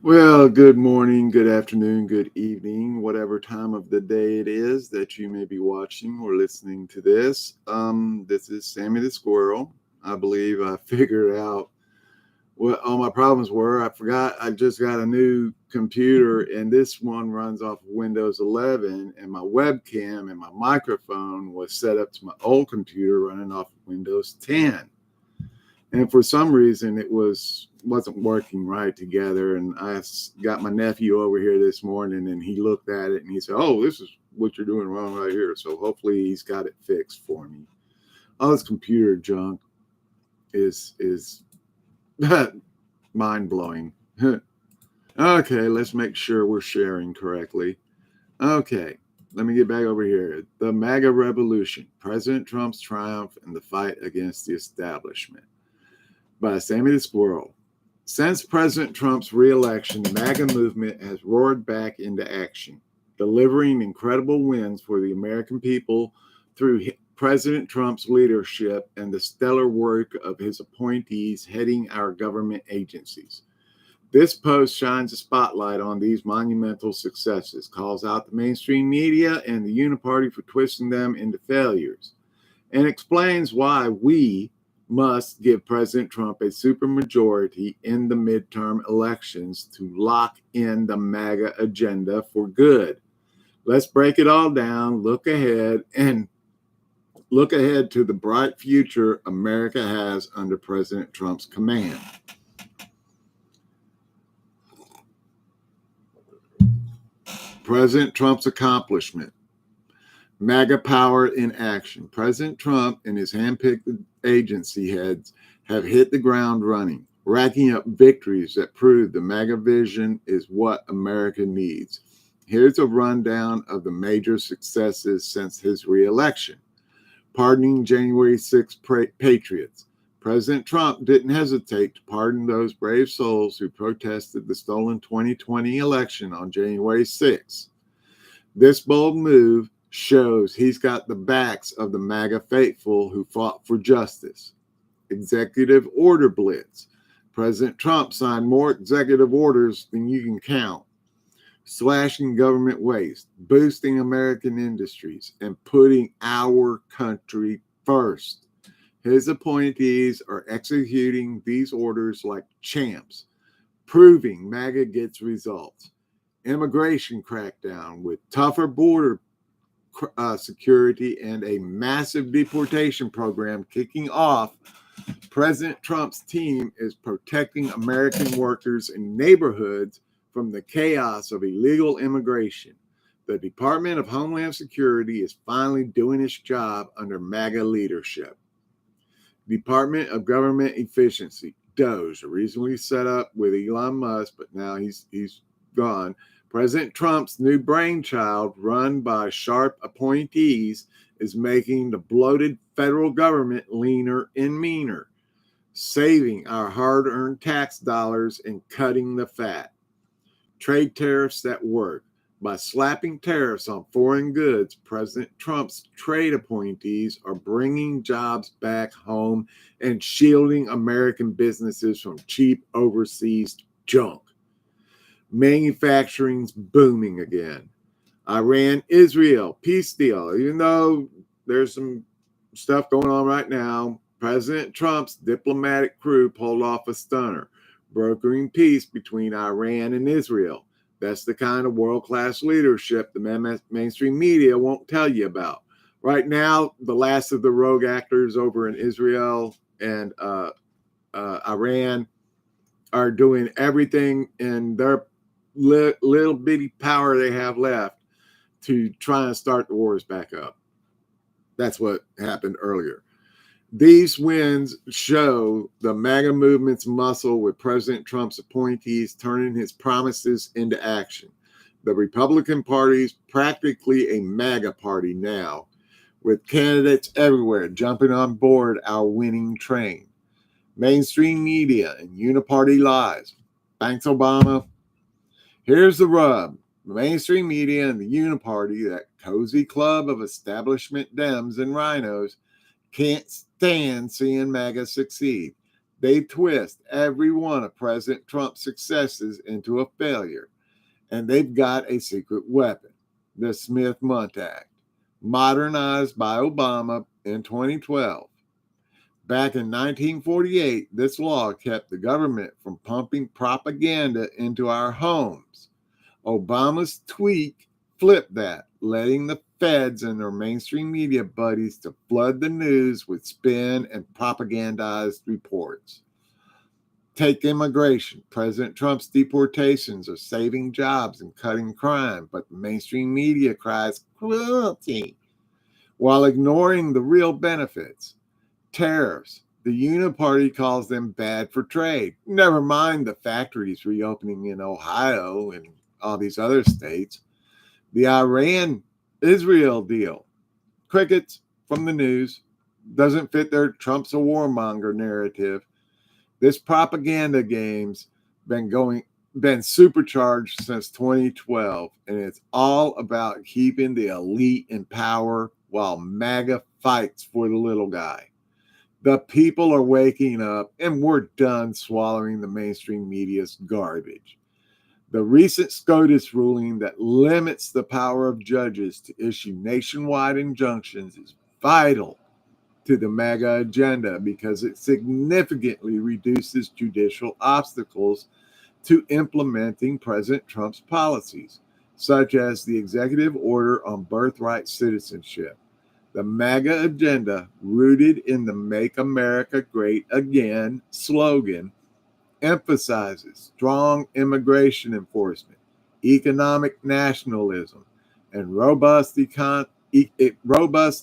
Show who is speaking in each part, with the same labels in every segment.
Speaker 1: Well, good morning, good afternoon, good evening, whatever time of the day it is that you may be watching or listening to this. This is Sammy the Squirrel. I believe I figured out what all my problems were. I forgot I just got a new computer, and this one runs off of Windows 11, and my webcam and my microphone was set up to my old computer running off of Windows 10. And for some reason it wasn't working right together. And got my nephew over here this morning, and he looked at it and he said, "Oh, this is what you're doing wrong right here." So hopefully he's got it fixed for me. All this computer junk is mind blowing. Okay, let's make sure we're sharing correctly. Okay, let me get back over here. The MAGA Revolution: President Trump's Triumph and the Fight Against the Establishment, by Sammy the Squirrel. Since President Trump's reelection, the MAGA movement has roared back into action, delivering incredible wins for the American people through President Trump's leadership and the stellar work of his appointees heading our government agencies. This post shines a spotlight on these monumental successes, calls out the mainstream media and the Uniparty for twisting them into failures, and explains why we must give President Trump a supermajority in the midterm elections to lock in the MAGA agenda for good. Let's break it all down, look ahead to the bright future America has under President Trump's command. President Trump's accomplishment. MAGA power in action. President Trump and his handpicked agency heads have hit the ground running, racking up victories that prove the MAGA vision is what America needs. Here's a rundown of the major successes since his reelection. Pardoning January 6 patriots. President Trump didn't hesitate to pardon those brave souls who protested the stolen 2020 election on January 6. This bold move shows he's got the backs of the MAGA faithful who fought for justice. Executive order blitz. President Trump signed more executive orders than you can count, slashing government waste, boosting American industries, and putting our country first. His appointees are executing these orders like champs, proving MAGA gets results. Immigration crackdown with tougher border security and a massive deportation program kicking off. President Trump's team is protecting American workers and neighborhoods from the chaos of illegal immigration. The Department of Homeland Security is finally doing its job under MAGA leadership. Department of Government Efficiency, DOGE, originally set up with Elon Musk, but now he's gone. President Trump's new brainchild, run by sharp appointees, is making the bloated federal government leaner and meaner, saving our hard-earned tax dollars and cutting the fat. Trade tariffs that work. By slapping tariffs on foreign goods, President Trump's trade appointees are bringing jobs back home and shielding American businesses from cheap overseas junk. Manufacturing's booming again. Iran, Israel, peace deal. Even though there's some stuff going on right now, President Trump's diplomatic crew pulled off a stunner, brokering peace between Iran and Israel. That's the kind of world-class leadership the mainstream media won't tell you about. Right now, the last of the rogue actors over in Israel and Iran are doing everything in their little bitty power they have left to try and start the wars back up. That's what happened earlier. These wins show the MAGA movement's muscle, with President Trump's appointees turning his promises into action. The Republican Party is practically a MAGA party now, with candidates everywhere jumping on board our winning train. Mainstream media and uniparty lies. Thanks, Obama. Here's the rub. The mainstream media and the uniparty, that cozy club of establishment Dems and rhinos, can't stand seeing MAGA succeed. They twist every one of President Trump's successes into a failure, and they've got a secret weapon, the Smith-Mundt Act, modernized by Obama in 2012. Back in 1948, this law kept the government from pumping propaganda into our homes. Obama's tweak flipped that, letting the feds and their mainstream media buddies to flood the news with spin and propagandized reports. Take immigration. President Trump's deportations are saving jobs and cutting crime, but the mainstream media cries cruelty while ignoring the real benefits. Tariffs. The Uniparty calls them bad for trade. Never mind the factories reopening in Ohio and all these other states. The Iran-Israel deal. Crickets from the news. Doesn't fit their Trump's a warmonger narrative. This propaganda game's been supercharged since 2012, and it's all about keeping the elite in power while MAGA fights for the little guy. The people are waking up, and we're done swallowing the mainstream media's garbage. The recent SCOTUS ruling that limits the power of judges to issue nationwide injunctions is vital to the MAGA agenda because it significantly reduces judicial obstacles to implementing President Trump's policies, such as the executive order on birthright citizenship. The MAGA agenda, rooted in the Make America Great Again slogan, emphasizes strong immigration enforcement, economic nationalism, and robust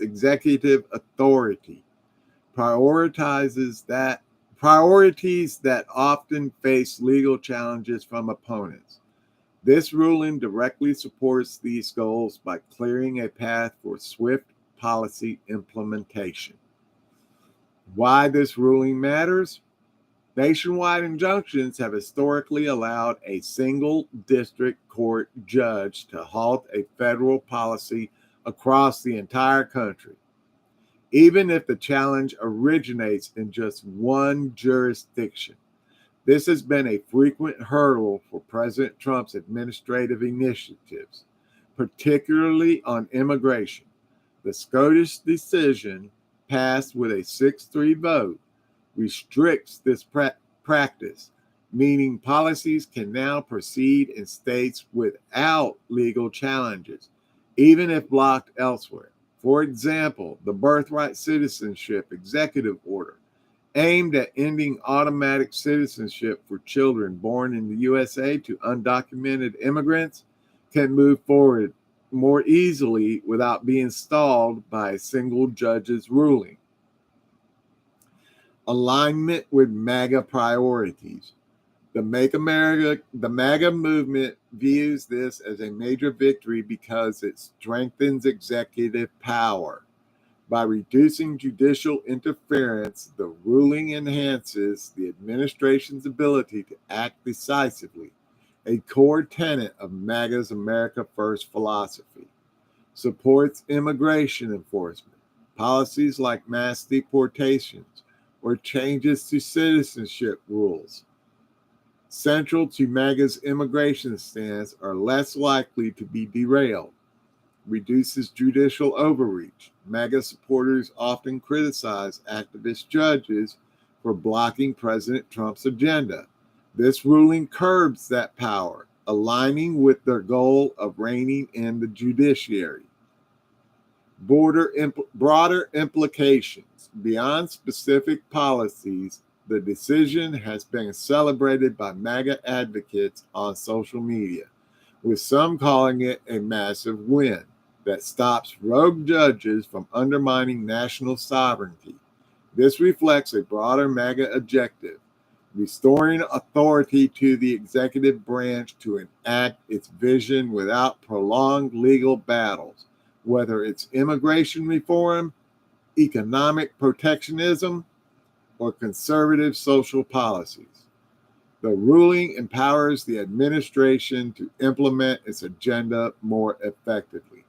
Speaker 1: executive authority. Priorities that often face legal challenges from opponents. This ruling directly supports these goals by clearing a path for swift policy implementation. Why this ruling matters? Nationwide injunctions have historically allowed a single district court judge to halt a federal policy across the entire country, even if the challenge originates in just one jurisdiction. This has been a frequent hurdle for President Trump's administrative initiatives, particularly on immigration. The SCOTUS decision, passed with a 6-3 vote, restricts this practice, meaning policies can now proceed in states without legal challenges, even if blocked elsewhere. For example, the birthright citizenship executive order, aimed at ending automatic citizenship for children born in the USA to undocumented immigrants, can move forward more easily without being stalled by a single judge's ruling. Alignment with MAGA priorities. The MAGA movement views this as a major victory because it strengthens executive power. By reducing judicial interference, the ruling enhances the administration's ability to act decisively, a core tenet of MAGA's America First philosophy. Supports immigration enforcement, policies like mass deportations, or changes to citizenship rules. Central to MAGA's immigration stance are less likely to be derailed. Reduces judicial overreach. MAGA supporters often criticize activist judges for blocking President Trump's agenda. This ruling curbs that power, aligning with their goal of reining in the judiciary. Broader implications. Beyond specific policies, the decision has been celebrated by MAGA advocates on social media, with some calling it a massive win that stops rogue judges from undermining national sovereignty. This reflects a broader MAGA objective, restoring authority to the executive branch to enact its vision without prolonged legal battles, whether it's immigration reform, economic protectionism, or conservative social policies. The ruling empowers the administration to implement its agenda more effectively.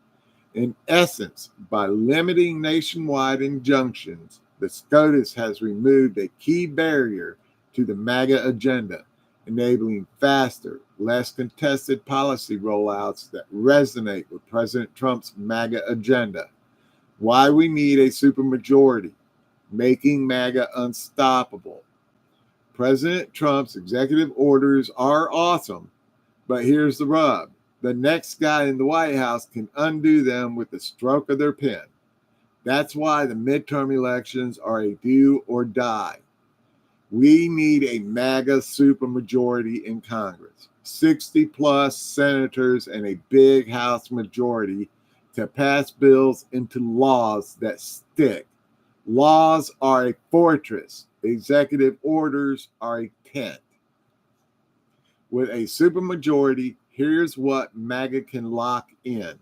Speaker 1: In essence, by limiting nationwide injunctions, The SCOTUS has removed a key barrier to the MAGA agenda, enabling faster, less contested policy rollouts that resonate with President Trump's MAGA agenda. Why we need a supermajority, making MAGA unstoppable. President Trump's executive orders are awesome, but here's the rub. The next guy in the White House can undo them with the stroke of their pen. That's why the midterm elections are a do or die. We need a MAGA supermajority in Congress, 60 plus senators and a big House majority to pass bills into laws that stick. Laws are a fortress. Executive orders are a tent. With a supermajority, here's what MAGA can lock in.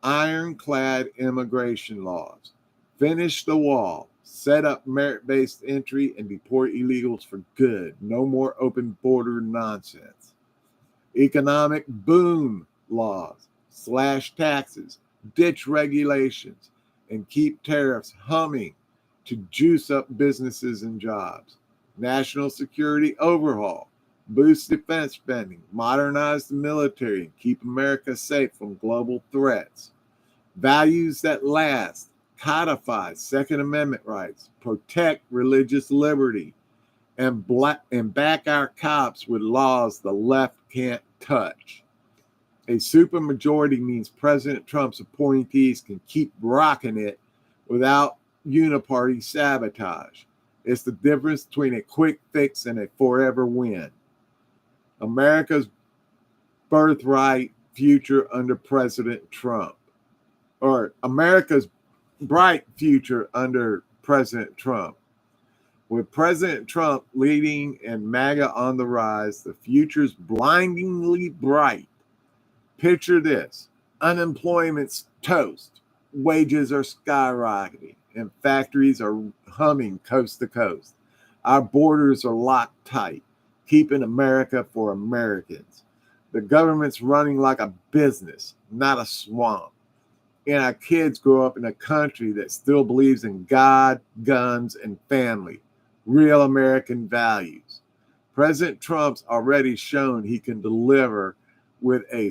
Speaker 1: Ironclad immigration laws. Finish the wall. Set up merit-based entry and deport illegals for good. No more open border nonsense. Economic boom laws. Slash taxes. Ditch regulations. And keep tariffs humming to juice up businesses and jobs. National security overhaul. Boost defense spending. Modernize the military and keep America safe from global threats. Values that last. Codify Second Amendment rights, protect religious liberty, and back our cops with laws the left can't touch. A supermajority means President Trump's appointees can keep rocking it without uniparty sabotage. It's the difference between a quick fix and a forever win. America's birthright future under President Trump, or America's bright future under President Trump. With President Trump leading and MAGA on the rise, the future's blindingly bright. Picture this. Unemployment's toast. Wages are skyrocketing and factories are humming coast to coast. Our borders are locked tight, keeping America for Americans. The government's running like a business, not a swamp. And our kids grow up in a country that still believes in God, guns, and family, real American values. President Trump's already shown he can deliver with a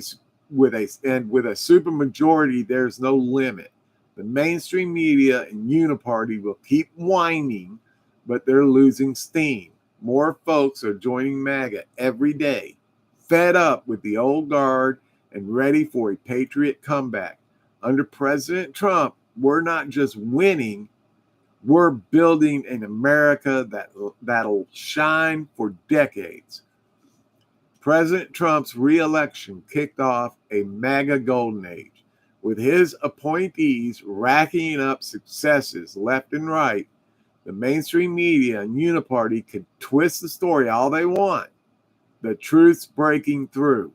Speaker 1: supermajority. There's no limit. The mainstream media and uniparty will keep whining, but they're losing steam. More folks are joining MAGA every day, fed up with the old guard and ready for a patriot comeback. Under President Trump, we're not just winning, we're building an America that'll shine for decades. President Trump's re-election kicked off a MAGA golden age, with his appointees racking up successes left and right. The mainstream media and uniparty can twist the story all they want. The truth's breaking through.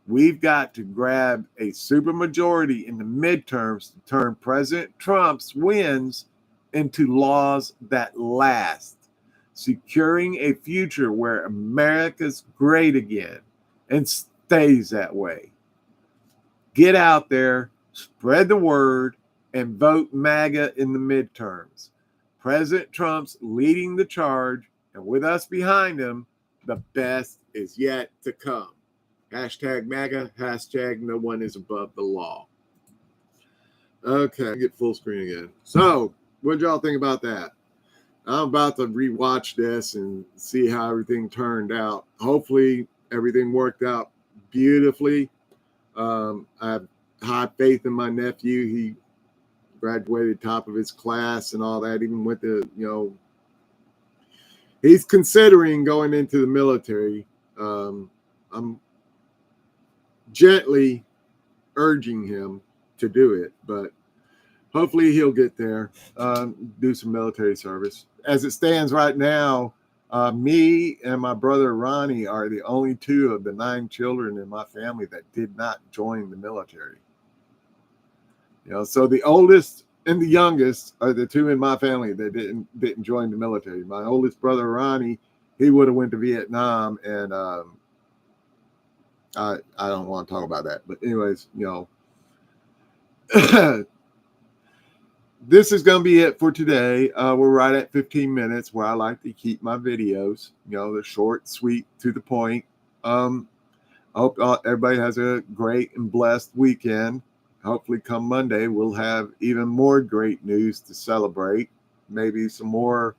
Speaker 1: We've got to grab a supermajority in the midterms to turn President Trump's wins into laws that last, securing a future where America's great again and stays that way. Get out there, spread the word, and vote MAGA in the midterms. President Trump's leading the charge, and with us behind him, the best is yet to come. Hashtag MAGA, hashtag no one is above the law. Okay, get full screen again. So, what did y'all think about that? I'm about to rewatch this and see how everything turned out. Hopefully, everything worked out beautifully. I have high faith in my nephew. He graduated top of his class and all that. Even went to, he's considering going into the military. I'm gently urging him to do it, but hopefully he'll get there, do some military service. As it stands right now, me and my brother Ronnie are the only two of the 9 children in my family that did not join the military. So the oldest and the youngest are the two in my family that didn't join the military. My oldest brother Ronnie, he would have went to Vietnam, and I don't want to talk about that. But anyways, this is going to be it for today. We're right at 15 minutes, where I like to keep my videos. You know, they're short, sweet, to the point. I hope everybody has a great and blessed weekend. Hopefully, come Monday, we'll have even more great news to celebrate. Maybe some more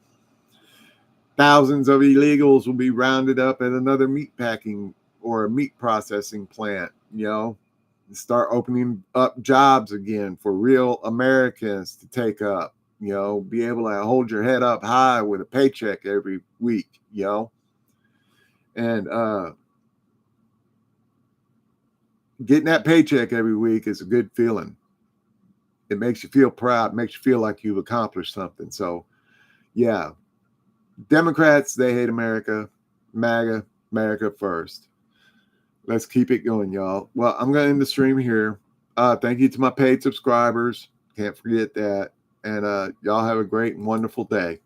Speaker 1: thousands of illegals will be rounded up at another meat packing or a meat processing plant, you know, and start opening up jobs again for real Americans to take up, you know, be able to hold your head up high with a paycheck every week, you know, and getting that paycheck every week is a good feeling. It makes you feel proud, makes you feel like you've accomplished something. So, yeah, Democrats, they hate America. MAGA, America first. Let's keep it going, y'all. Well, I'm going to end the stream here. Thank you to my paid subscribers. Can't forget that. And y'all have a great and wonderful day.